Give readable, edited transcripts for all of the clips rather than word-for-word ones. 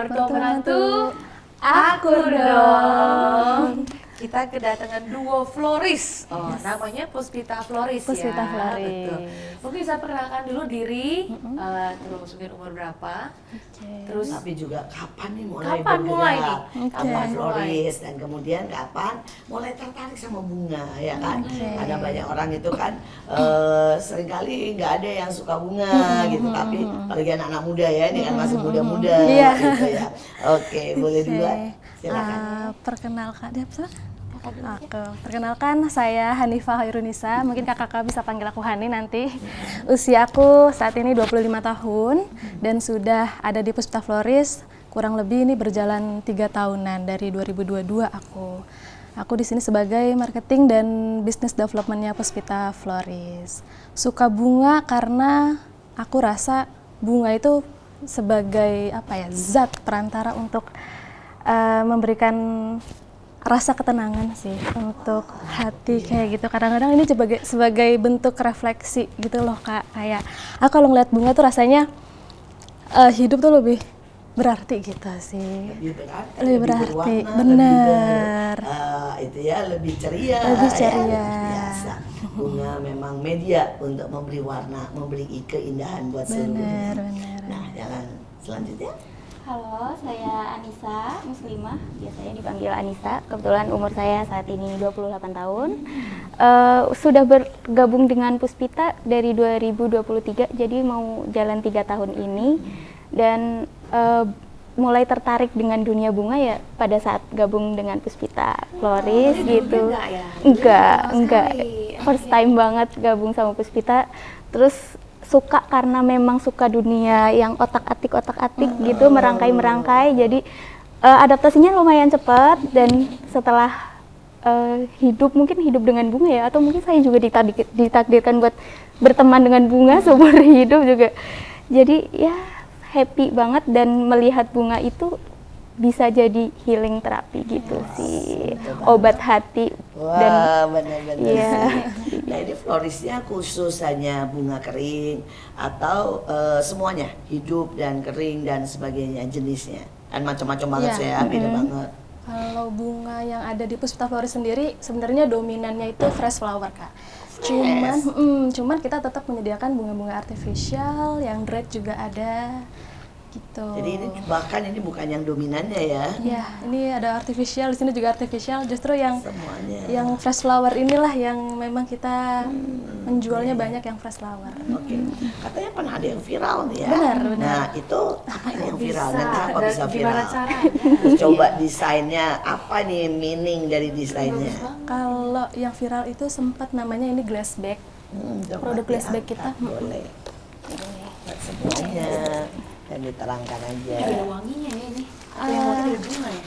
Mertua Menantu Akur dong. Kita kedatangan duo floris. Namanya Puspita Floris. Puspita ya. Floris. Betul. Mungkin bisa perkenalkan dulu diri, terus mungkin umur berapa. Terus Tapi juga kapan nih mulai Kapan bergerak? mulai nih? Kapan Kapan floris dan kemudian kapan mulai tertarik sama bunga ya kan? Ada banyak orang itu kan seringkali nggak ada yang suka bunga gitu, tapi apalagi anak-anak muda ya, ini kan masih muda-muda gitu ya. Oke, boleh duluan. Silakan. Perkenalkan, perkenalkan saya Hanifah Hairunisa, mungkin kakak bisa panggil aku Hani nanti. Usia aku saat ini 25 tahun dan sudah ada di Puspita Floris kurang lebih ini berjalan 3 tahunan dari 2022 aku. Aku di sini sebagai marketing dan business development-nya Puspita Floris. Suka bunga karena aku rasa bunga itu sebagai zat perantara untuk memberikan rasa ketenangan sih untuk hati kayak gitu. Kadang-kadang ini sebagai bentuk refleksi gitu loh Kak. Kayak aku kalau ngeliat bunga tuh rasanya hidup tuh lebih berarti gitu sih. Lebih berarti, berwarna, bener. Itu ya lebih ceria. Lebih ceria. Ya, luar biasa. Bunga memang media untuk memberi warna, memberi keindahan buat seluruh dunia. Bener. Nah, jalan selanjutnya. Halo, saya Anissa Muslimah, biasanya dipanggil Anissa. Kebetulan umur saya saat ini 28 tahun. Sudah bergabung dengan Puspita dari 2023, jadi mau jalan 3 tahun ini. Dan mulai tertarik dengan dunia bunga ya pada saat gabung dengan Puspita Floris gitu. Enggak. First time banget gabung sama Puspita. Terus suka karena memang suka dunia yang otak-atik gitu, merangkai, jadi adaptasinya lumayan cepat. Dan setelah hidup dengan bunga ya, atau mungkin saya juga ditakdirkan buat berteman dengan bunga seumur hidup juga, jadi ya happy banget. Dan melihat bunga itu bisa jadi healing terapi gitu sih, obat hati. Wah, benar-benar. Iya. Nah, ini florisnya khusus hanya bunga kering atau semuanya, hidup dan kering dan sebagainya jenisnya, kan macam-macam banget ya, beda banget. Kalau bunga yang ada di Puspita Floris sendiri sebenarnya dominannya itu fresh flower Kak. Cuman kita tetap menyediakan bunga-bunga artificial, yang dried juga ada gitu. Jadi ini bahkan ini bukan yang dominannya ya. Iya, ini ada artificial, di sini juga artificial. Justru yang Semuanya. yang fresh flower inilah yang memang kita menjualnya banyak yang fresh flower. Oke. Katanya pernah ada yang viral nih ya. Benar. Nah, itu apa ini yang viral dan kenapa bisa viral? Gimana caranya? Terus coba desainnya, apa nih meaning dari desainnya? Kalau yang viral itu sempat namanya ini glass bag. Coba Produk glass bag kita. Boleh. Buat semuanya. Dan diterangkan aja. Ada wanginya ya ini. Atau yang wangi dari bunga ya?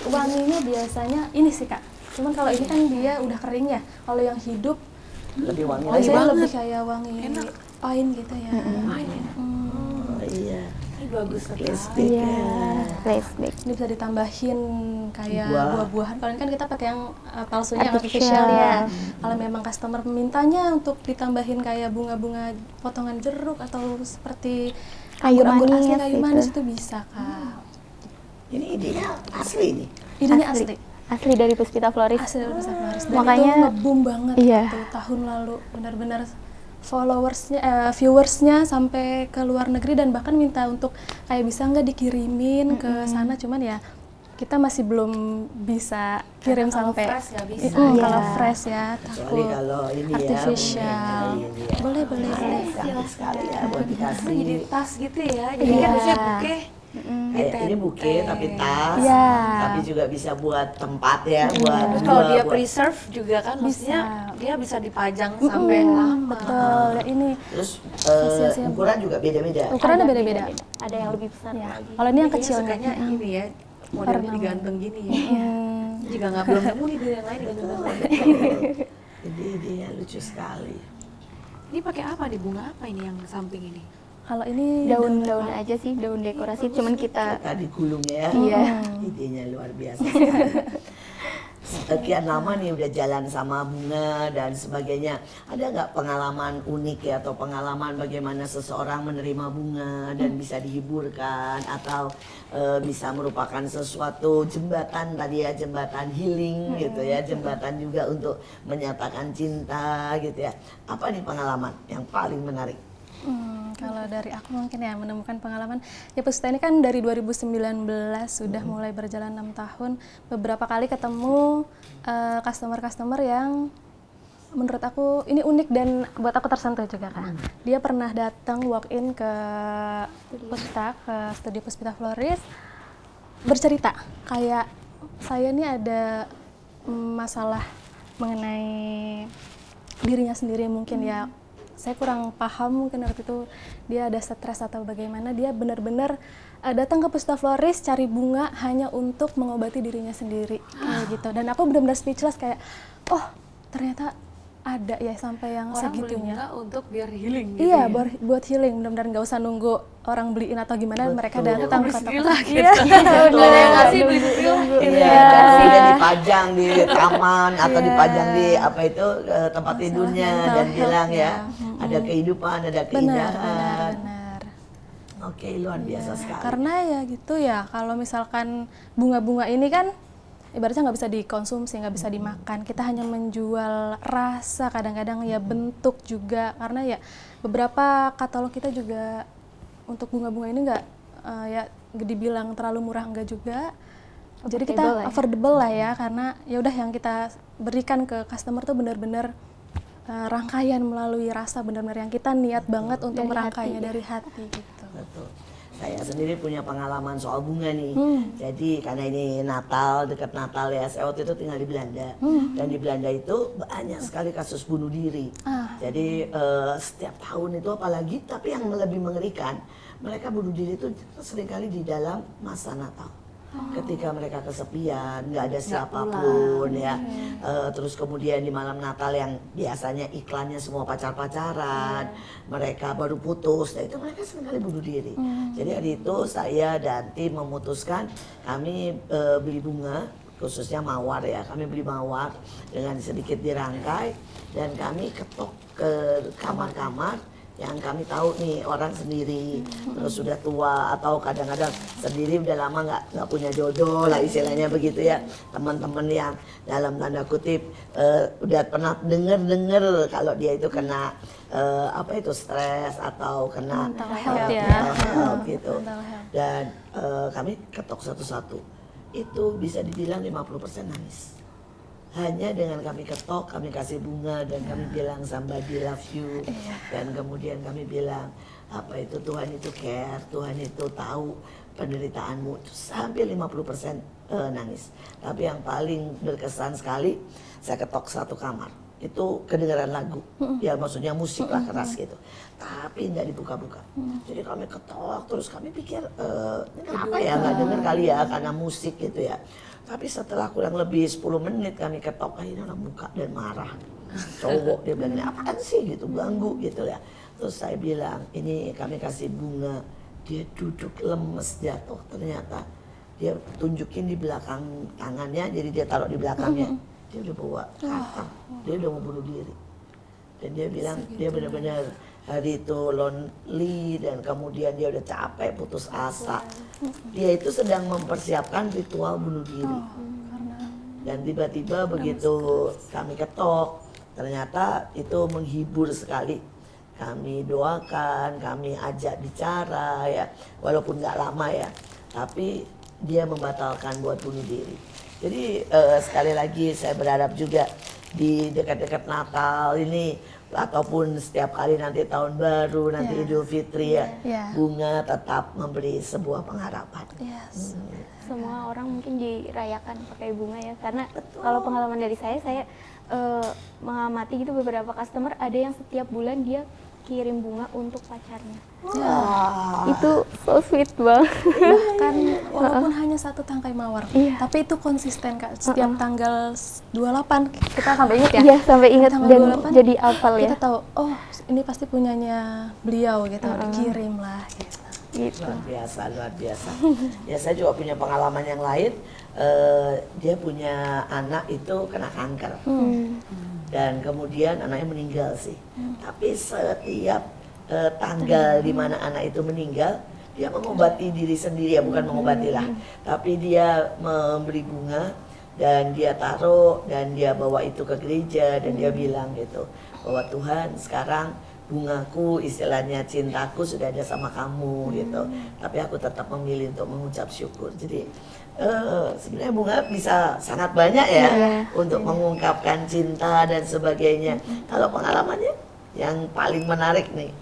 Wanginya biasanya ini sih Kak. Cuman kalau ini kan dia udah kering ya. Kalau yang hidup Lebih wangi biasanya lagi. lebih kayak wangi pine gitu ya. Oh iya. Ini bagus Plastik. Iya, flashback. Ini bisa ditambahin kayak Buah. buah-buahan. Kalau ini kan kita pakai yang palsunya yang Artificial. artificial ya. Kalau memang customer memintanya untuk ditambahin kayak bunga-bunga potongan jeruk atau seperti Kayu anggur manis asli, kayu gitu. manis itu bisa Kak. Ini idenya asli nih. Idenya asli. Asli dari Puspita Floris. Asli dari Puspita Floris. Dan Makanya- itu nge-boom banget Iya. gitu tahun lalu. Benar-benar viewersnya sampai ke luar negeri dan bahkan minta untuk kayak bisa nggak dikirimin ke sana, cuman ya kita masih belum bisa kirim Kalau sampai fresh nggak bisa. kalau fresh ya Kecuali takut kalau ini ya. artificial. bunga ini ya. Boleh. Cantik sekali ya buat dikasih. Jadi tas gitu ya. Jadi kan biasanya buke. Kayak ini buke tapi tas, Iya. tapi juga bisa buat tempat ya, buat Terus kalau bunga, dia buat- preserve juga kan maksudnya dia bisa dipajang sampai Mm, lama. betul ya ini Terus Hasil-hasilnya ukuran juga beda-beda. ukurannya beda-beda. Ada yang lebih besar Ya. lagi. Kalau ini yang Kayaknya kecilnya. sukanya ini ya, modelnya digantung gini ya. Juga nggak belum nemu nih yang lain digantung. Ide-idenya lucu sekali. Ini pakai apa nih, bunga apa ini yang samping ini? Kalau ini Daun-daun aja sih, daun dekorasi. Cuman kita Tadi gulungnya ya. Iya. Idenya luar biasa sekali. sekian lama nih udah jalan sama bunga dan sebagainya. Ada nggak pengalaman unik ya atau pengalaman bagaimana seseorang menerima bunga dan bisa dihiburkan atau bisa merupakan sesuatu jembatan tadi ya, jembatan healing gitu ya, jembatan juga untuk menyatakan cinta gitu ya. Apa nih pengalaman yang paling menarik? Kalau dari aku mungkin ya menemukan pengalaman, ya Pusita ini kan dari 2019 sudah mulai berjalan 6 tahun, beberapa kali ketemu customer-customer yang menurut aku ini unik dan buat aku tersentuh juga Kak. Dia pernah datang walk-in ke Pusita, ke studio Puspita Florist, bercerita kayak saya ini ada masalah mengenai dirinya sendiri mungkin ya. Saya kurang paham mungkin waktu itu dia ada stres atau bagaimana, dia benar-benar datang ke Puspita Florist cari bunga hanya untuk mengobati dirinya sendiri kayak gitu. Dan aku benar-benar speechless kayak, oh ternyata ada ya sampai yang Orang beli segitunya. bunga untuk biar healing gitu Iya, ya? buat healing, benar-benar nggak usah nunggu orang beliin atau gimana, mereka Betul. datang Beli ke sendiri toko. lah gitu. Iya, Nggak ada yang ngasih, beli sendiri lah gitu. Iya, dan sudah dipajang di taman atau dipajang di apa itu tempat tidurnya mental dan health bilang ya, ya. ada kehidupan, ada Benar, keindahan. benar. Oke, luar biasa sekali. Karena ya gitu ya, kalau misalkan bunga-bunga ini kan ibaratnya nggak bisa dikonsumsi, nggak bisa dimakan. Kita hanya menjual rasa, kadang-kadang ya bentuk juga. Karena ya beberapa katalog kita juga untuk bunga-bunga ini nggak ya dibilang terlalu murah enggak juga. Jadi kita Affordable lah ya. affordable lah ya, karena ya udah yang kita berikan ke customer tuh benar-benar rangkaian melalui rasa, benar-benar yang kita niat banget untuk Dari merangkainya hati. dari hati gitu. Betul. Saya sendiri punya pengalaman soal bunga nih. Jadi karena ini Natal, dekat Natal ya, saya waktu itu tinggal di Belanda. Dan di Belanda itu banyak sekali kasus bunuh diri. Jadi setiap tahun itu apalagi, tapi yang lebih mengerikan, mereka bunuh diri itu seringkali di dalam masa Natal. Ketika mereka kesepian, nggak ada siapapun ya. Terus kemudian di malam Natal yang biasanya iklannya semua pacar-pacaran, mereka baru putus, nah itu mereka seringkali bunuh diri. Jadi hari itu saya dan tim memutuskan kami beli bunga, khususnya mawar ya, kami beli mawar dengan sedikit dirangkai dan kami ketok ke kamar-kamar yang kami tahu nih orang sendiri, terus sudah tua atau kadang-kadang sendiri udah lama nggak punya jodoh lah istilahnya begitu ya, teman-teman yang dalam tanda kutip udah pernah dengar kalau dia itu kena apa itu stres atau kena Mental health ya. mental health gitu. Mental health. Dan kami ketok satu-satu, itu bisa dibilang 50% nangis. Hanya dengan kami ketok, kami kasih bunga dan kami bilang somebody love you, dan kemudian kami bilang apa itu Tuhan itu care, Tuhan itu tahu penderitaanmu, itu sampai 50% nangis. Tapi yang paling berkesan sekali, saya ketok satu kamar, itu kedengaran lagu, ya maksudnya musik lah keras gitu, tapi nggak dibuka-buka. Jadi kami ketok terus, kami pikir ini kenapa ya nggak dengar kali ya karena musik gitu ya. Tapi setelah kurang lebih 10 menit kami ketok, akhirnya orang buka dan marah. Cowok dia bilang, ini apaan sih gitu, ganggu gitu ya. Terus saya bilang, ini kami kasih bunga. Dia duduk lemes jatuh, ternyata dia tunjukin di belakang tangannya, jadi dia taruh di belakangnya. Dia udah bawa kata, dia udah mau bunuh diri. Dan dia bilang, dia benar-benar hari itu lonely dan kemudian dia udah capek, putus asa. Dia itu sedang mempersiapkan ritual bunuh diri. Dan tiba-tiba begitu kami ketok, ternyata itu menghibur sekali. Kami doakan, kami ajak bicara ya, walaupun nggak lama ya, tapi dia membatalkan buat bunuh diri. Jadi sekali lagi saya berharap juga di dekat-dekat Natal ini ataupun setiap kali nanti tahun baru, nanti Idul Fitri ya, bunga tetap memberi sebuah pengharapan. Yes. Semua orang mungkin dirayakan pakai bunga ya, karena kalau pengalaman dari saya mengamati gitu beberapa customer ada yang setiap bulan dia kirim bunga untuk pacarnya. Itu so sweet banget. Bahkan walaupun hanya satu tangkai mawar, tapi itu konsisten Kak. Setiap tanggal 28 kita sampai ingat ya. Iya, sampai ingat Tanggal dan 28, jadi hafal ya. Kita tahu, oh ini pasti punyanya beliau gitu, dikirim lah gitu. gitu. Luar biasa, luar biasa. Ya saya juga punya pengalaman yang lain. Dia punya anak itu kena kanker. Dan kemudian anaknya meninggal sih. Tapi setiap tanggal di mana anak itu meninggal, dia mengobati diri sendiri, ya bukan mengobati lah. Tapi dia memberi bunga dan dia taruh dan dia bawa itu ke gereja dan dia bilang gitu bahwa Tuhan sekarang bungaku, istilahnya cintaku sudah ada sama kamu gitu. Tapi aku tetap memilih untuk mengucap syukur. Jadi sebenarnya bunga bisa sangat banyak ya untuk mengungkapkan cinta dan sebagainya. Kalau pengalamannya yang paling menarik nih.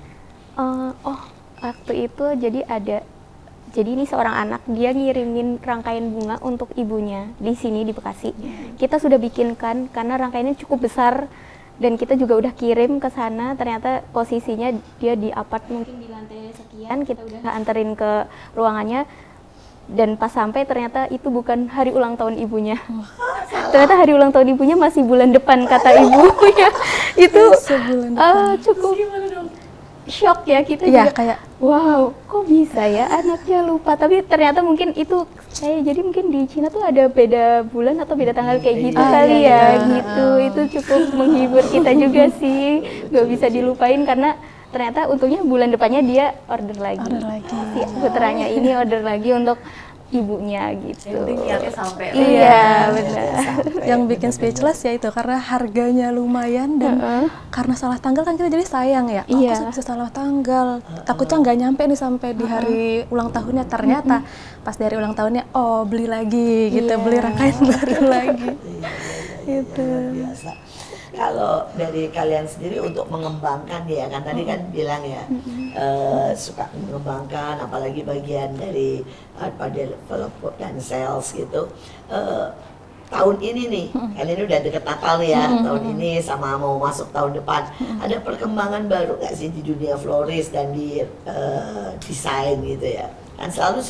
Waktu itu jadi ini seorang anak, dia ngirimin rangkaian bunga untuk ibunya di sini di Bekasi. Kita sudah bikinkan karena rangkaiannya cukup besar dan kita juga udah kirim ke sana. Ternyata posisinya dia di apart mungkin di lantai sekian, kita udah anterin ke ruangannya. Dan pas sampai ternyata itu bukan hari ulang tahun ibunya. Ternyata hari ulang tahun ibunya masih bulan depan kata ibunya. Itu cukup shock ya kita juga. Kayak Wow, kok bisa ya anaknya lupa? Tapi ternyata mungkin itu jadi mungkin di Cina tuh ada beda bulan atau beda tanggal kayak gitu kali ya, gitu. Itu cukup menghibur kita juga sih, nggak bisa dilupain karena ternyata untungnya bulan depannya dia order lagi. Si putranya ini order lagi untuk ibunya gitu. Niatnya sampai. Iya, benar. yang bikin speechless ya itu karena harganya lumayan dan karena salah tanggal kan kita jadi sayang ya. Iya. Aku bisa salah tanggal. Takutnya nggak nyampe nih sampai di hari ulang tahunnya. Ternyata pas dari ulang tahunnya beli lagi gitu, beli rangkaian baru lagi. Itu biasa. Kalau dari kalian sendiri untuk mengembangkan ya kan tadi kan bilang ya suka mengembangkan apalagi bagian dari develop dan sales gitu. Tahun ini nih, kan ini udah deket Natal nih ya, tahun ini sama mau masuk tahun depan, ada perkembangan baru nggak sih di dunia florist dan di desain gitu ya? Kan selalu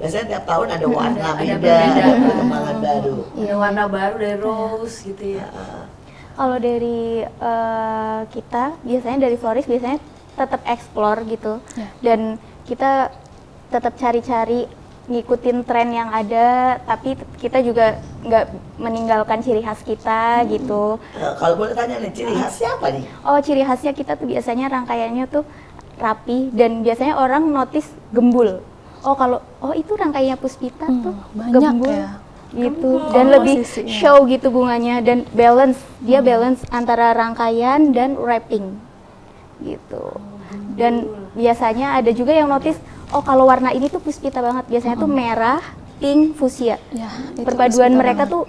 biasanya tiap tahun ada warna beda, ada perkembangan baru. Ada warna baru dari rose gitu ya. Kalau dari kita biasanya dari florist biasanya tetap explore gitu dan kita tetap cari-cari ngikutin tren yang ada tapi kita juga nggak meninggalkan ciri khas kita gitu. Kalau boleh tanya nih ciri khasnya apa nih? Ciri khasnya kita tuh biasanya rangkaiannya tuh rapi dan biasanya orang notice gembul. Itu rangkaiannya Puspita tuh banyak gembul. ya. Gitu dan lebih posisinya. show gitu bunganya dan dia balance antara rangkaian dan wrapping gitu dan biasanya ada juga yang notice kalau warna ini tuh Puspita banget biasanya tuh merah, pink, fuchsia Itu perpaduan Puspita mereka banget. tuh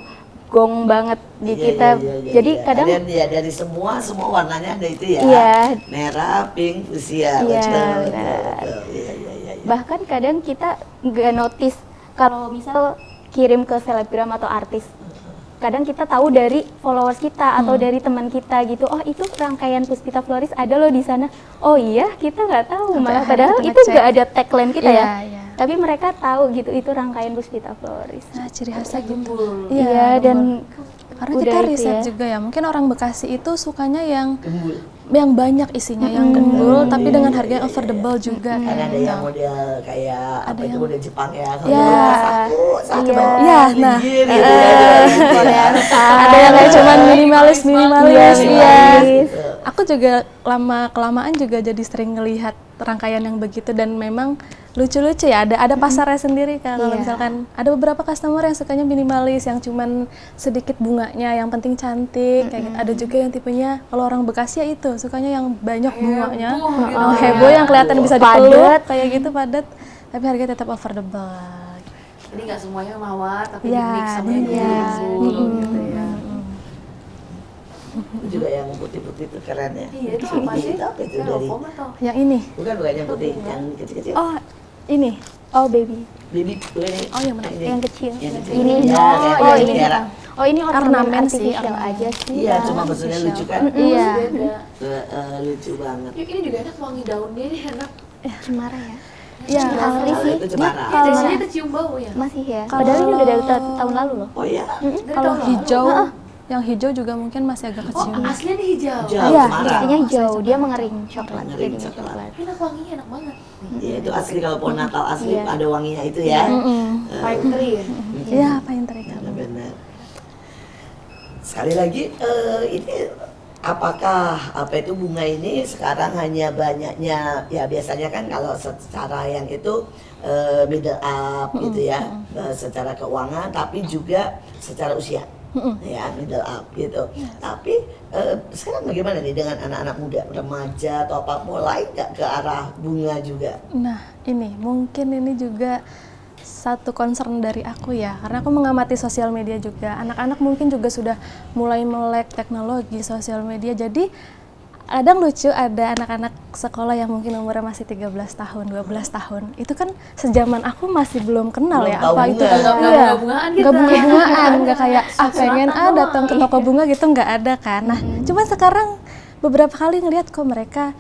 gong banget di kita jadi kadang ya dari semua warnanya ada itu ya. Iya. Merah, pink, fuchsia. Iya, Betul. Iya. bahkan kadang kita nggak notice kalau misal kirim ke selebgram atau artis kadang kita tahu dari followers kita atau dari teman kita gitu itu rangkaian Puspita Florist ada loh di sana iya kita nggak tahu malah padahal itu nggak ada tagline kita ya tapi mereka tahu gitu itu rangkaian Puspita Florist. Ciri khasnya gitu. Iya dan karena kita riset juga ya mungkin orang Bekasi itu sukanya yang Gembul. yang banyak isinya yang gembul tapi dengan harga yang affordable juga. Kan ada yang model kayak apa itu model Jepang ya. Satu nah gitu. ada yang kayak cuman minimalis Gitu. Aku juga kelamaan juga jadi sering ngelihat rangkaian yang begitu dan memang lucu-lucu ya ada pasarnya sendiri kan. Kalau misalkan ada beberapa customer yang sukanya minimalis yang cuman sedikit bunganya yang penting cantik kayak gitu. Ada juga yang tipenya kalau orang Bekasi ya itu sukanya yang banyak bunganya heboh yang kelihatan bisa dipeluk kayak gitu padat tapi harganya tetap affordable. Jadi nggak semuanya mawar tapi Ya, di mix sama yang gembul gitu ya. Itu juga yang putih-putih itu keren ya. Iya itu apa sih? Itu apa itu dari? Styrofoam atau? Yang ini Bukan yang putih, yang kecil-kecil. ini baby Baby bukan ini. yang mana? Ini. yang kecil Yang kecil. ini Ya, ini merah. ini ornamen Ornamen sih, artificial ornamen. aja sih Iya, cuma maksudnya lucu kan? iya Beda. Lucu banget. Yuk ini juga enak wangi daunnya ini enak. cemara ya Ya, asli Kalau sih itu cemara. Iya dari sini kecium bau ya. masih ya padahal ini udah dari tahun lalu loh Oh iya. Dari kalau tahun lalu. hijau Yang hijau juga mungkin masih agak Oh, kecil. aslinya nih hijau. Hijau. Iya, Cemara. aslinya hijau, dia mengering coklat, Mengering jadinya coklat. coklat. Enak, wanginya enak banget. Iya, itu asli kalau pohon Natal asli Iya. ada wanginya itu ya. Pine tree ya. Iya, pine tree. Benar. Sekali lagi ini apakah apa itu bunga ini sekarang hanya banyaknya ya biasanya kan kalau secara yang itu middle up gitu ya, secara keuangan tapi juga secara usia. Ya middle up gitu. Tapi sekarang bagaimana nih dengan anak-anak muda, remaja atau apa, mulai nggak ke arah bunga juga? Nah, mungkin ini juga satu concern dari aku ya, karena aku mengamati sosial media juga. Anak-anak mungkin juga sudah mulai melek teknologi sosial media. Jadi kadang lucu ada anak-anak sekolah yang mungkin umurnya masih 13 tahun, 12 tahun. Itu kan sejaman aku masih belum kenal Belum ya tahu apa itu. bunga. Nggak bunga-bungaan kita. Nggak bunga-bungaan, nggak kayak pengen Suratan datang ke toko bunga gitu, nggak ada kan. Nah, cuman sekarang beberapa kali ngelihat kok mereka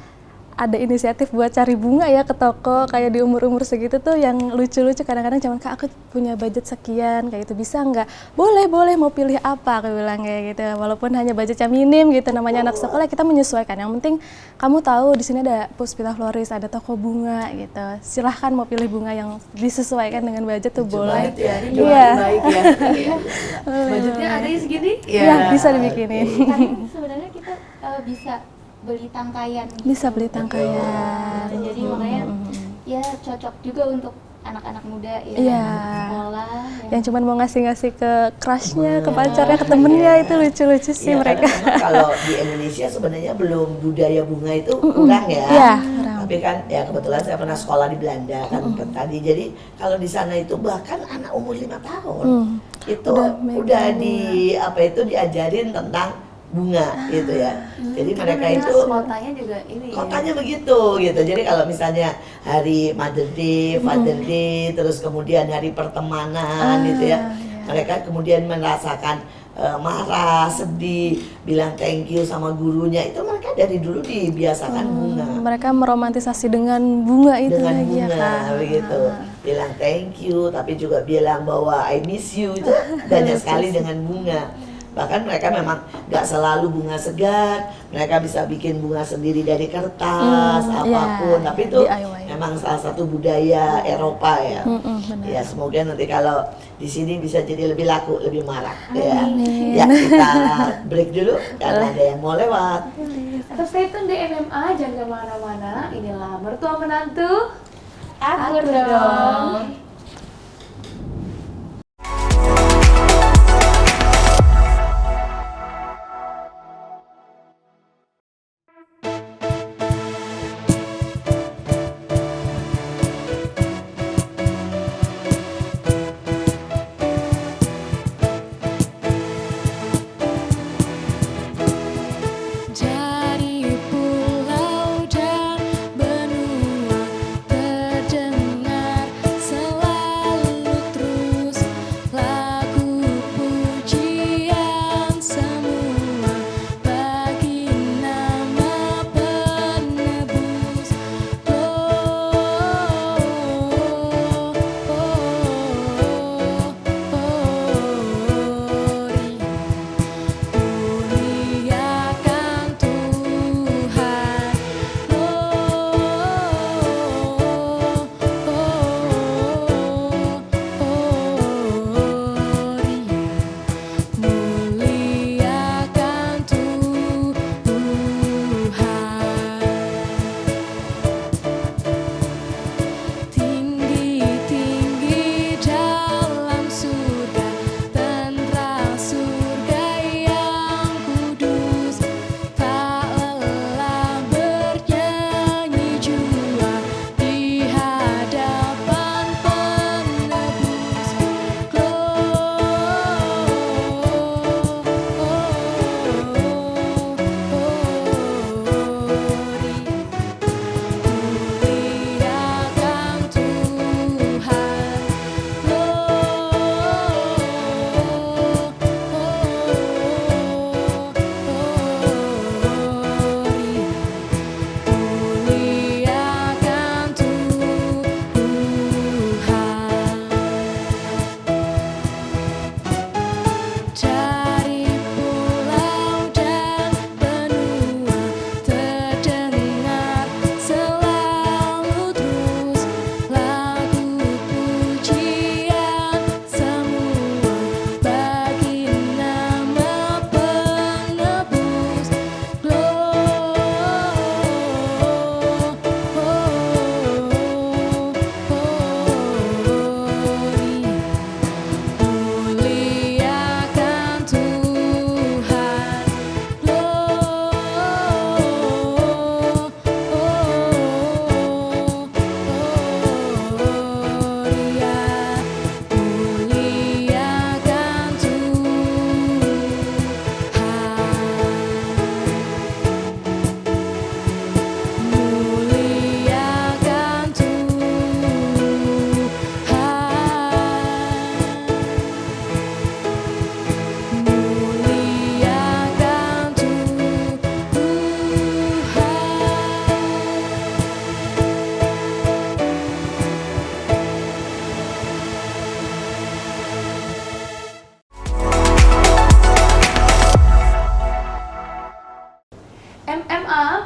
ada inisiatif buat cari bunga ya ke toko, kayak di umur-umur segitu tuh yang lucu-lucu. Kadang-kadang cuman, Kak aku punya budget sekian, kayak gitu bisa nggak? Boleh, mau pilih apa? Aku bilang kayak gitu, walaupun hanya budgetnya minim gitu, namanya anak sekolah kita menyesuaikan. Yang penting kamu tahu di sini ada Puspita Floris, ada toko bunga gitu. Silahkan mau pilih bunga yang disesuaikan dengan budget tuh Lucu boleh. banget ya. Ini jualan baik ya. Budgetnya ada segini? Ya, bisa dibikinin. Karena sebenarnya kita bisa beli tangkaian. Bisa beli tangkaian. Jadi makanya ya cocok juga untuk anak-anak muda ya, Iya. sekolah. Yang cuman mau ngasih-ngasih ke crushnya, ke pacarnya, ke temennya, itu lucu-lucu sih Iya, mereka. karena memang kalau di Indonesia sebenarnya belum budaya bunga itu kurang ya. Iya, kurang. Tapi kan ya kebetulan saya pernah sekolah di Belanda kan tadi. Jadi kalau di sana itu bahkan anak umur 5 tahun itu udah di apa itu diajarin tentang bunga gitu ya. Jadi mereka Karena itu kotanya juga ini kotanya begitu gitu. Jadi kalau misalnya hari Mother Day, Father Day, terus kemudian hari pertemanan gitu ya, mereka kemudian merasakan marah, sedih, bilang thank you sama gurunya, itu mereka dari dulu dibiasakan bunga. Mereka meromantisasi dengan bunga itu Dengan lagi ya, bunga Kak. begitu, bilang thank you, tapi juga bilang bahwa I miss you, itu banyak sekali dengan bunga. Bahkan mereka memang nggak selalu bunga segar, mereka bisa bikin bunga sendiri dari kertas, apapun. ya, Tapi itu DIY. memang salah satu budaya Eropa ya. Benar. Ya semoga nanti kalau di sini bisa jadi lebih laku, lebih marak ya. Ya kita break dulu karena ada yang mau lewat. Tetap stay tune di MMA, jangan kemana-mana. Inilah Mertua Menantu. Akur dong. Dari pulau dan benua terdengar selalu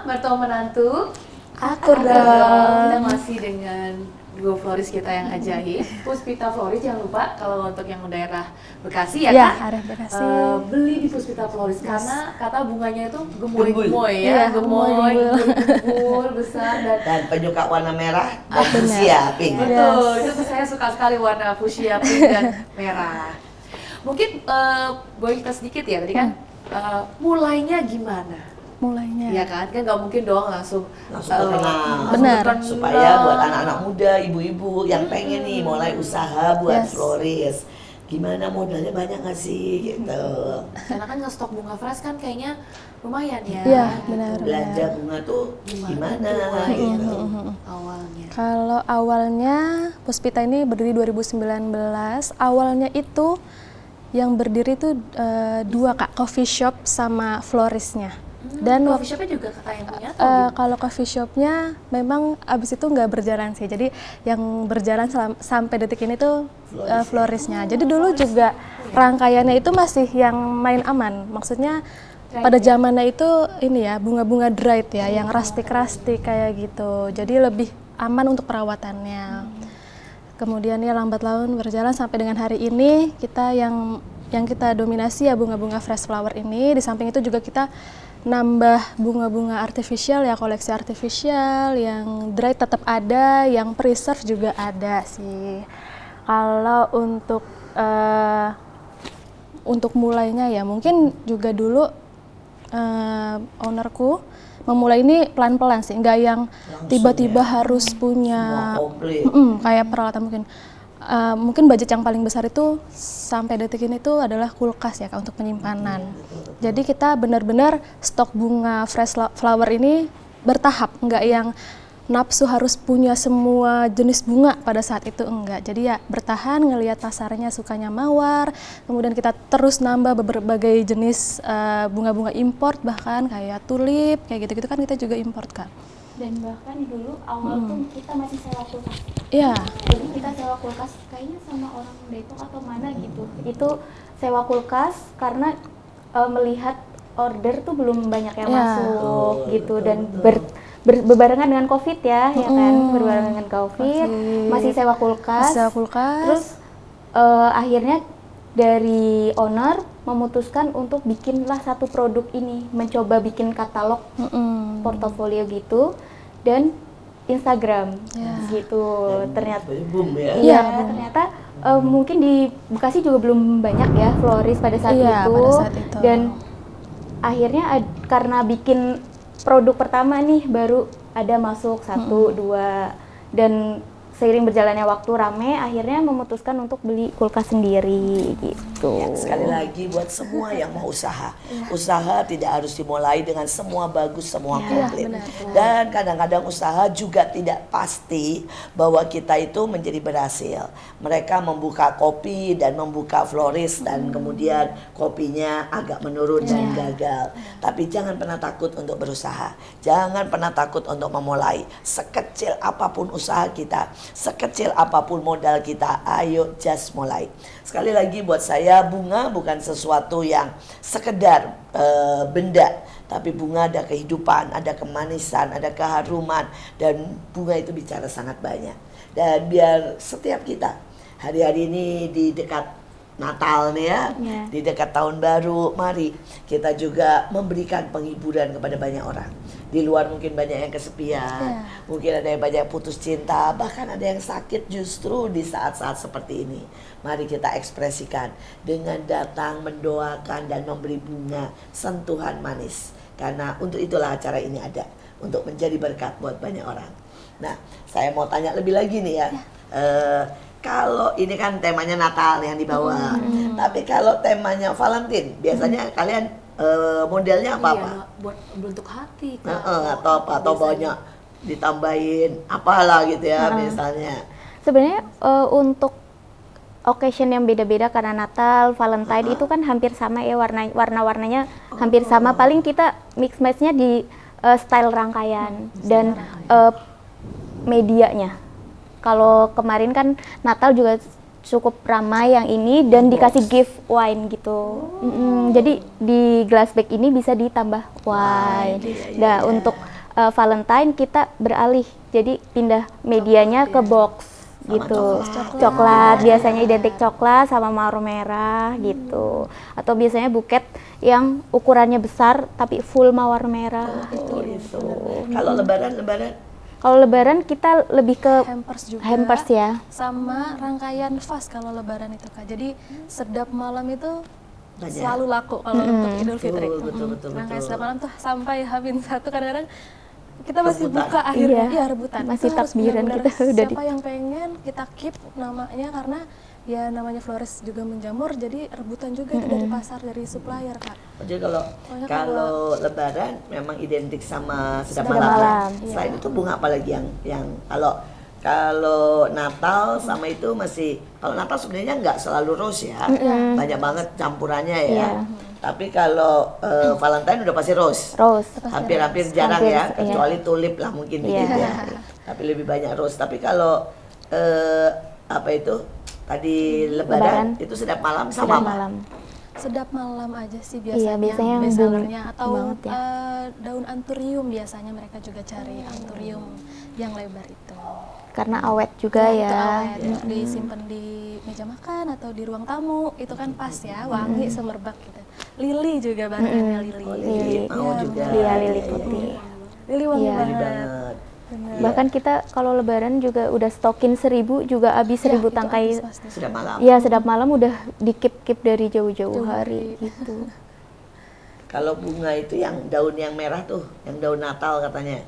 mertua menantu. Akur Kita dong. masih dengan duo floris kita yang ajaib. Puspita Floris, jangan lupa kalau untuk yang daerah Bekasi ya, Ya, Kak. area Bekasi. Beli di Puspita Floris karena kata bunganya itu Gembul. gemoy-gemoy Iya, ya, gemoy, gemoy-gembul. gembul besar dan Dan penyuka warna merah dan fuchsia pink. betul, itu saya suka sekali warna fuchsia, pink dan merah. Mungkin boleh kita sedikit ya tadi kan mulainya gimana? Mulainya. Iya kan nggak mungkin dong langsung terkenal. Benar. Supaya buat anak-anak muda, ibu-ibu yang pengen nih mulai usaha buat Yes. floris, gimana modalnya banyak nggak sih gitu. karena kan ngestok bunga fresh kan kayaknya lumayan ya. Iya, benar. Belanja bunga tuh gimana gitu. Awalnya. Kalau awalnya Puspita ini berdiri 2019. Awalnya itu yang berdiri itu 2 Kak, coffee shop sama florisnya. Dan Coffee shopnya juga kakak yang punya atau gimana? kalau coffee shopnya memang abis itu nggak berjalan sih. Jadi yang berjalan sampai detik ini tuh florisnya. Jadi dulu juga rangkaiannya itu masih yang main aman. Maksudnya pada zamannya itu ini ya bunga-bunga dried ya, yang rustic-rustic kayak gitu. Jadi lebih aman untuk perawatannya. Kemudian ya lambat laun berjalan sampai dengan hari ini kita yang kita dominasi ya bunga-bunga fresh flower ini. Di samping itu juga kita nambah bunga-bunga artificial ya, koleksi artificial yang dry tetap ada, yang preserve juga ada sih. Kalau untuk mulainya ya mungkin juga dulu ownerku memulai ini pelan-pelan sih, nggak yang tiba-tiba harus punya Semua komplit. kayak peralatan mungkin budget yang paling besar itu sampai detik ini tuh adalah kulkas ya Kak, untuk penyimpanan. Jadi kita benar-benar stok bunga fresh flower ini bertahap, nggak yang nafsu harus punya semua jenis bunga pada saat itu, enggak. Jadi ya bertahan ngelihat pasarnya sukanya mawar, kemudian kita terus nambah berbagai jenis bunga-bunga import, bahkan kayak tulip kayak gitu-gitu kan kita juga import Kak. Dan bahkan dulu awal tuh kita masih sewa kulkas. Iya. Jadi kita sewa kulkas kayaknya sama orang Depok atau mana gitu. Itu sewa kulkas karena melihat order tuh belum banyak yang Ya. masuk gitu dan berbarengan dengan Covid ya, ya kan, berbarengan dengan Covid, masih sewa kulkas. Sewa kulkas. Terus akhirnya dari owner memutuskan untuk bikinlah satu produk ini, mencoba bikin katalog portofolio gitu dan Instagram gitu. Ternyata Boom ya. Iya, ternyata mungkin di Bekasi juga belum banyak ya floris pada saat Iya, itu. pada saat itu. Dan akhirnya karena bikin produk pertama nih baru ada masuk 1, 2 dan seiring berjalannya waktu rame, akhirnya memutuskan untuk beli kulkas sendiri gitu. Ya, sekali lagi buat semua yang mau usaha, usaha tidak harus dimulai dengan semua bagus, semua komplit. Dan kadang-kadang usaha juga tidak pasti bahwa kita itu menjadi berhasil. Mereka membuka kopi dan membuka floris dan kemudian kopinya agak menurun dan gagal. Tapi jangan pernah takut untuk berusaha, jangan pernah takut untuk memulai. Sekecil apapun usaha kita, sekecil apapun modal kita, ayo just mulai. Sekali lagi buat saya bunga bukan sesuatu yang sekedar benda, tapi bunga ada kehidupan, ada kemanisan, ada keharuman, dan bunga itu bicara sangat banyak. Dan biar setiap kita hari-hari ini di dekat Natal nih ya, di dekat tahun baru, mari kita juga memberikan penghiburan kepada banyak orang. Di luar mungkin banyak yang kesepian, mungkin ada yang banyak putus cinta, bahkan ada yang sakit justru di saat-saat seperti ini. Mari kita ekspresikan dengan datang, mendoakan dan memberi bunga, sentuhan manis. Karena untuk itulah acara ini ada, untuk menjadi berkat buat banyak orang. Nah, saya mau tanya lebih lagi nih ya. Kalau ini kan temanya Natal yang dibawa, tapi kalau temanya Valentine, biasanya kalian modelnya apa-apa? Iya, buat bentuk hati Kak. Atau apa? Atau banyak ditambahin apalah gitu ya misalnya. Sebenarnya untuk occasion yang beda-beda karena Natal, Valentine itu kan hampir sama ya warna-warnanya hampir sama. Paling kita mix matchnya di style rangkaian dan medianya. Kalau kemarin kan Natal juga cukup ramai yang ini dan dikasih gift wine gitu. Jadi di glass bag ini bisa ditambah wine. Nah untuk Valentine kita beralih, jadi pindah medianya ke box Sama gitu. coklat. Coklat biasanya identik coklat sama mawar merah gitu. Atau biasanya buket yang ukurannya besar tapi full mawar merah Oh, gitu. Kalau lebaran Kalau lebaran kita lebih ke Hampers juga. hampers ya. Sama rangkaian fast kalau lebaran itu Kak. Jadi sedap malam itu Banyak. selalu laku kalau untuk Idul Fitri. Betul. Rangkaian sedap malam tuh sampai H-1 kadang-kadang kita masih Rebutan. buka akhirnya. Iya. Iya, rebutan. Masih Itu harus takbiran benar-benar kita udah di- siapa yang pengen kita keep namanya karena ya namanya flores juga menjamur jadi rebutan juga itu dari pasar dari supplier Kak. jadi kalau Pokoknya kalau lebaran memang identik sama sedap Sedap malam. malam, Ya. Selain itu bunga apa lagi yang kalau Natal sama itu masih, kalau Natal sebenarnya nggak selalu rose ya, banyak banget campurannya ya. Iya. Tapi kalau Valentine udah pasti rose. Rose. Hampir-hampir jarang Hampir, ya, iya. kecuali tulip lah mungkin dikit Iya. ya. Tapi lebih banyak rose. Tapi kalau apa itu tadi Lebaran Lebaran. itu sedap malam Sedap sama apa? malam. Sedap malam aja sih Iya, biasanya, biasanya yang bestsellernya booming atau banget ya. daun anturium biasanya mereka juga cari anturium yang lebar itu. Karena awet juga Itu ya. awet, untuk disimpan di meja makan atau di ruang tamu itu kan pas ya, wangi semerbak gitu. Lili juga bahannya lili. Oh, lili mau Iya, juga. benar. Iya, lili Iya, putih. iya. Lili wangi Iya. Lili banget. banget. Benar. Bahkan kita kalau lebaran juga udah stokin 1000 juga habis 1000 Ya, itu tangkai. habis pasti. Sedap malam. Iya, sedap malam udah dikip-kip dari jauh-jauh Jauh hari hari. gitu. Kalau bunga itu yang daun yang merah tuh, yang daun Natal katanya.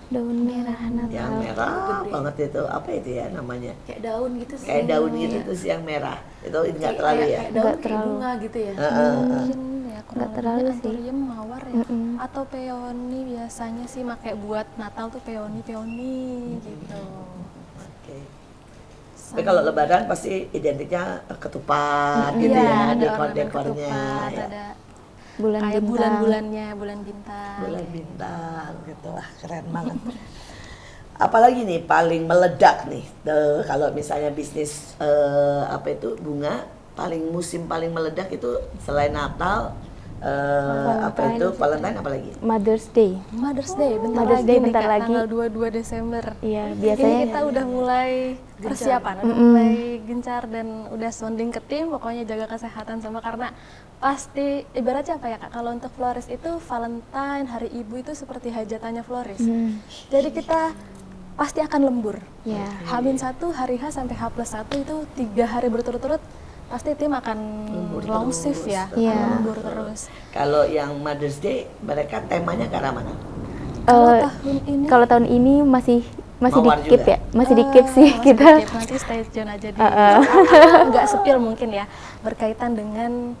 Daun merah Yang Natal. merah banget itu, apa itu ya namanya? Kayak daun gitu sih. Kayak daun gitu tuh sih yang merah. Itu enggak terlalu ya. Kayak daun Nggak kayak terlalu. bunga gitu ya. Mungkin ya kurang Nggak terlalu lebihnya sih. anturium mawar ya. Atau peony biasanya sih pakai buat Natal tuh peony gitu. Oke. Tapi kalau lebaran pasti identiknya ketupat gitu Iya, ya, ada dekor-dekornya. ketupat, Ya. ada Bulan kayak bintang. bulan-bulannya, bulan bintang. Bulan bintang gitu lah, keren banget. Apalagi nih paling meledak nih kalau misalnya bisnis apa itu bunga musim paling meledak itu selain Natal apa itu Valentine apalagi? Mother's Day. Mother's Day bentar Mother's lagi Day nih, bentar Kak, lagi. tanggal 22 Desember. Iya, Ini biasanya kita udah mulai persiapan, udah mulai gencar dan udah sounding ke tim, pokoknya jaga kesehatan semua karena pasti ibaratnya apa ya Kak, kalau untuk florist itu Valentine, Hari Ibu itu seperti hajatannya florist. Jadi kita pasti akan lembur. ya. H-1 hari H sampai H+1 itu 3 hari berturut-turut pasti tim akan long shift ya, Iya. akan lembur terus. Kalau yang Mother's Day mereka temanya ke arah mana? Kalau Eh, tahun ini Kalau tahun ini masih Mawar dikip juga? ya, masih dikip sih masih kita. dikip. Nanti stay tune aja di nggak sepil mungkin ya, berkaitan dengan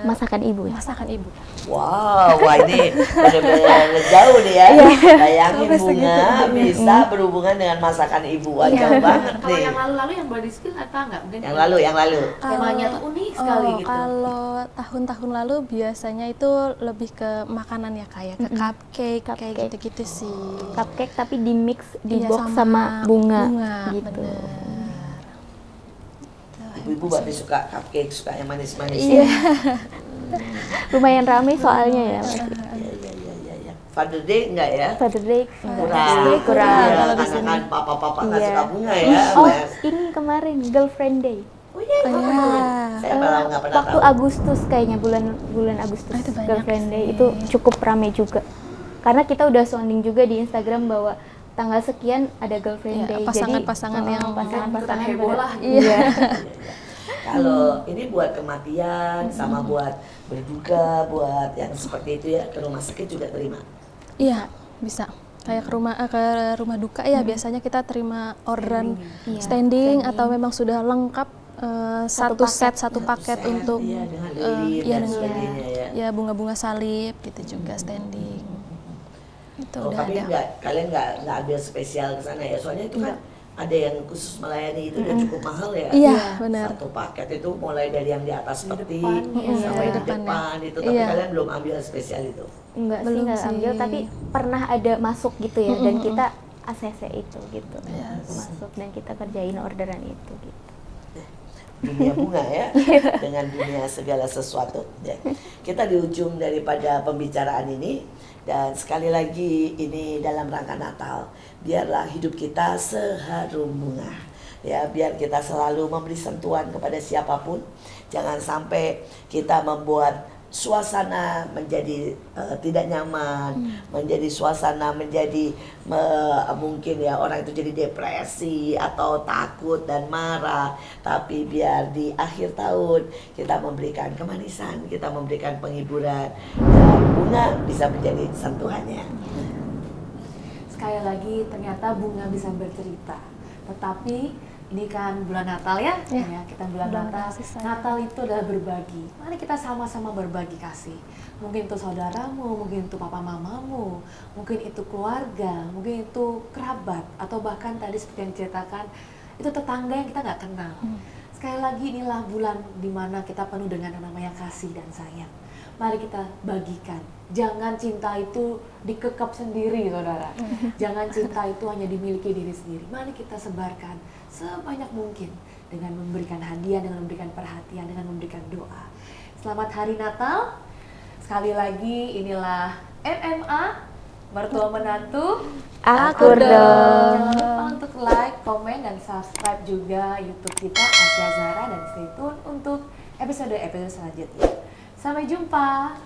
Masakan ibu ya. masakan ibu. Wow, wah ini benar-benar jauh nih ya. Bayangin Sampai bunga bisa berhubungan dengan masakan ibu, wah jauh banget Kalau nih. yang lalu-lalu yang boleh di-spill apa enggak? Mungkin Yang lalu. temanya tuh unik sekali gitu. Kalau tahun-tahun lalu biasanya itu lebih ke makanan ya kayak ke cupcake, kayak Cupcake. gitu-gitu sih. Cupcake tapi di mix di Iya, box sama bunga, gitu. bener. Ibu-ibu berarti suka cupcake, suka yang manis-manis. Iya. Lumayan ramai soalnya ya. Iya. Father Day enggak ya? Father Day Kurang. kurang. Iya, karena kan papa-papa nggak Iya. suka bunga ya. Oh, Mas. ini kemarin Girlfriend Day. Oh iya, apa itu? Saya malah nggak pernah Waktu tahu. Agustus kayaknya bulan Agustus. itu banyak Girlfriend Day sih. itu cukup ramai juga. Karena kita udah sounding juga di Instagram bahwa tanggal sekian ada Girlfriend Iya, Day. pasangan-pasangan yang pasangan-pasangan heboh lah. Iya. Kalau ini buat kematian sama buat berduka, buat yang seperti itu ya ke rumah sakit juga terima. Iya, bisa. Kayak ke rumah duka ya biasanya kita terima orderan Iya, standing atau memang sudah lengkap satu set satu paket set, untuk iya, dengan lilin iya, dan dengan sebagainya ya. ya bunga-bunga salib gitu juga standing. Itu Oh, udah tapi ada. kalian nggak ambil spesial ke sana ya? Soalnya itu kan ada yang khusus melayani itu udah cukup mahal ya. Iya, benar. Satu paket itu mulai dari yang di atas peti depan, sampai iya. di Depan, depan ya. itu, tapi Iya. kalian belum ambil spesial itu. Enggak sih, Belum enggak sih. ambil, tapi pernah ada masuk gitu ya, dan kita ACC itu gitu. Masuk dan kita kerjain orderan itu gitu. dunia bunga ya, dengan dunia segala sesuatu. Ya. Kita di ujung daripada pembicaraan ini, dan sekali lagi ini dalam rangka Natal, biarlah hidup kita seharum bunga. Ya, biar kita selalu memberi sentuhan kepada siapapun. Jangan sampai kita membuat suasana menjadi tidak nyaman, menjadi suasana menjadi mungkin ya orang itu jadi depresi atau takut dan marah. Tapi biar di akhir tahun kita memberikan kemanisan, kita memberikan penghiburan, dan bunga bisa menjadi sentuhannya. Sekali lagi ternyata bunga bisa bercerita, tetapi ini kan bulan Natal ya, Ya, kita bulan bulan Natal. kasih sayang. Natal itu adalah berbagi. Mari kita sama-sama berbagi kasih. Mungkin itu saudaramu, mungkin itu papa mamamu, mungkin itu keluarga, mungkin itu kerabat, atau bahkan tadi seperti yang diceritakan itu tetangga yang kita nggak kenal. Sekali lagi inilah bulan dimana kita penuh dengan yang namanya kasih dan sayang. Mari kita bagikan. Jangan cinta itu dikekap sendiri, saudara. Jangan cinta itu hanya dimiliki diri sendiri. Mari kita sebarkan sebanyak mungkin dengan memberikan hadiah, dengan memberikan perhatian, dengan memberikan doa. Selamat Hari Natal. Sekali lagi inilah MMA, mertua menantu. Akur dong. Jangan lupa untuk like, komen, dan subscribe juga YouTube kita Asia Zara, dan stay tune untuk episode-episode selanjutnya. Sampai jumpa.